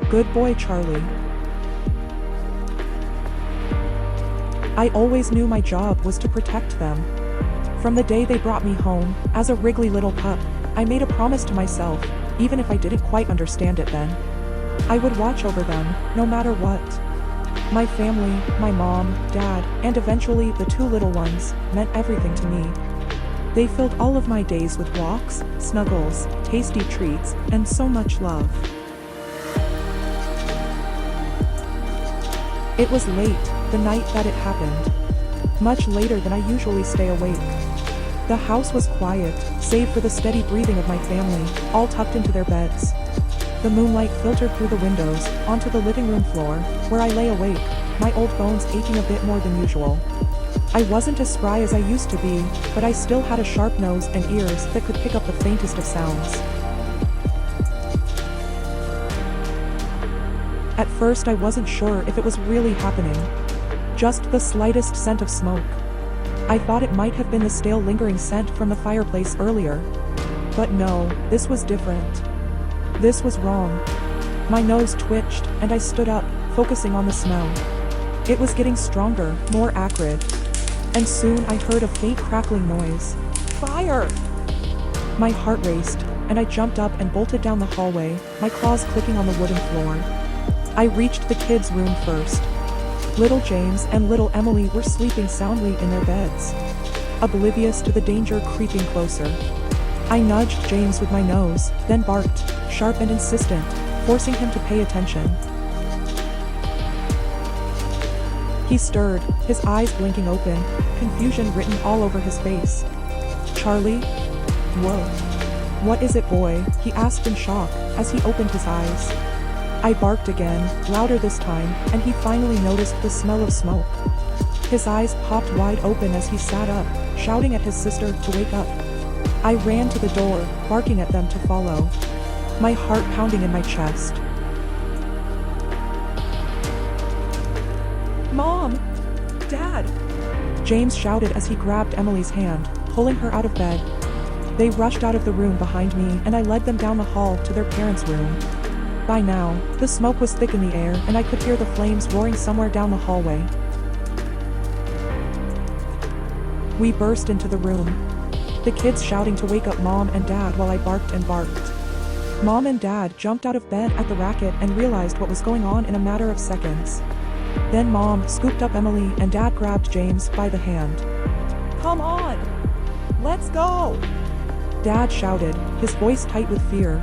Good boy, Charlie. I always knew my job was to protect them. From the day they brought me home, as a wriggly little pup, I made a promise to myself, even if I didn't quite understand it then. I would watch over them, no matter what. My family, my mom, dad, and eventually the two little ones, meant everything to me. They filled all of my days with walks, snuggles, tasty treats, and so much love. It was late, the night that it happened. Much later than I usually stay awake. The house was quiet, save for the steady breathing of my family, all tucked into their beds. The moonlight filtered through the windows, onto the living room floor, where I lay awake, my old bones aching a bit more than usual. I wasn't as spry as I used to be, but I still had a sharp nose and ears that could pick up the faintest of sounds. At first I wasn't sure if it was really happening. Just the slightest scent of smoke. I thought it might have been the stale lingering scent from the fireplace earlier. But no, this was different. This was wrong. My nose twitched, and I stood up, focusing on the smell. It was getting stronger, more acrid. And soon I heard a faint crackling noise. Fire! My heart raced, and I jumped up and bolted down the hallway, my claws clicking on the wooden floor. I reached the kids' room first. Little James and little Emily were sleeping soundly in their beds, oblivious to the danger creeping closer. I nudged James with my nose, then barked, sharp and insistent, forcing him to pay attention. He stirred, his eyes blinking open, confusion written all over his face. Charlie? Whoa. What is it, boy? He asked in shock, as he opened his eyes. I barked again, louder this time, and he finally noticed the smell of smoke. His eyes popped wide open as he sat up, shouting at his sister to wake up. I ran to the door, barking at them to follow. My heart pounding in my chest. Mom! Dad! James shouted as he grabbed Emily's hand, pulling her out of bed. They rushed out of the room behind me and I led them down the hall to their parents' room. By now, the smoke was thick in the air and I could hear the flames roaring somewhere down the hallway. We burst into the room. The kids shouting to wake up Mom and Dad while I barked and barked. Mom and Dad jumped out of bed at the racket and realized what was going on in a matter of seconds. Then Mom scooped up Emily and Dad grabbed James by the hand. Come on! Let's go! Dad shouted, his voice tight with fear.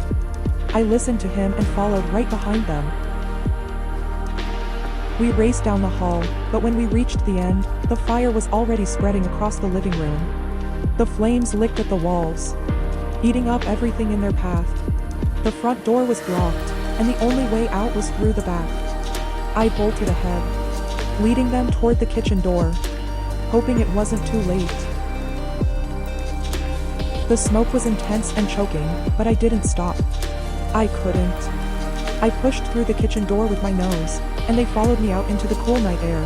I listened to him and followed right behind them. We raced down the hall, but when we reached the end, the fire was already spreading across the living room. The flames licked at the walls, eating up everything in their path. The front door was blocked, and the only way out was through the back. I bolted ahead, leading them toward the kitchen door, hoping it wasn't too late. The smoke was intense and choking, but I didn't stop. I couldn't. I pushed through the kitchen door with my nose, and they followed me out into the cool night air.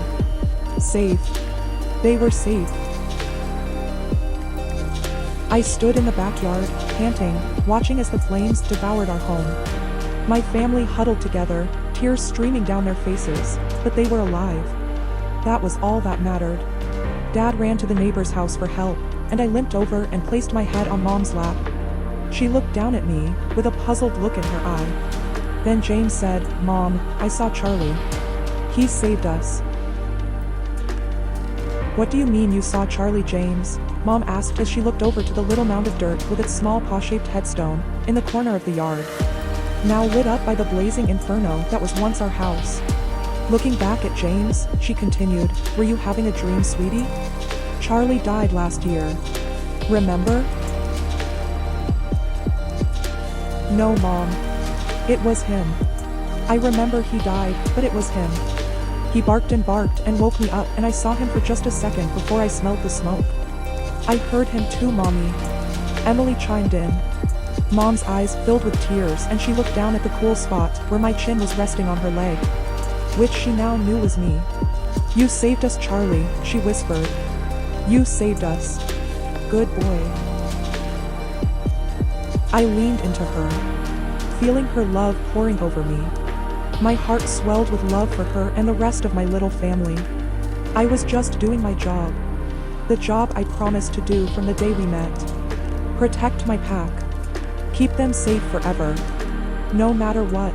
Safe. They were safe. I stood in the backyard, panting, watching as the flames devoured our home. My family huddled together, tears streaming down their faces, but they were alive. That was all that mattered. Dad ran to the neighbor's house for help, and I limped over and placed my head on Mom's lap. She looked down at me, with a puzzled look in her eye. Then James said, Mom, I saw Charlie. He saved us. What do you mean you saw Charlie, James? Mom asked as she looked over to the little mound of dirt with its small paw-shaped headstone, in the corner of the yard. Now lit up by the blazing inferno that was once our house. Looking back at James, she continued, Were you having a dream, sweetie? Charlie died last year. Remember? No, Mom. It was him. I remember he died, but it was him. He barked and woke me up and I saw him for just a second before I smelled the smoke. I heard him too, Mommy. Emily chimed in. Mom's eyes filled with tears and she looked down at the cool spot where my chin was resting on her leg, which she now knew was me. You saved us, Charlie, she whispered. You saved us. Good boy. I leaned into her, feeling her love pouring over me. My heart swelled with love for her and the rest of my little family. I was just doing my job. The job I promised to do from the day we met. Protect my pack. Keep them safe forever. No matter what.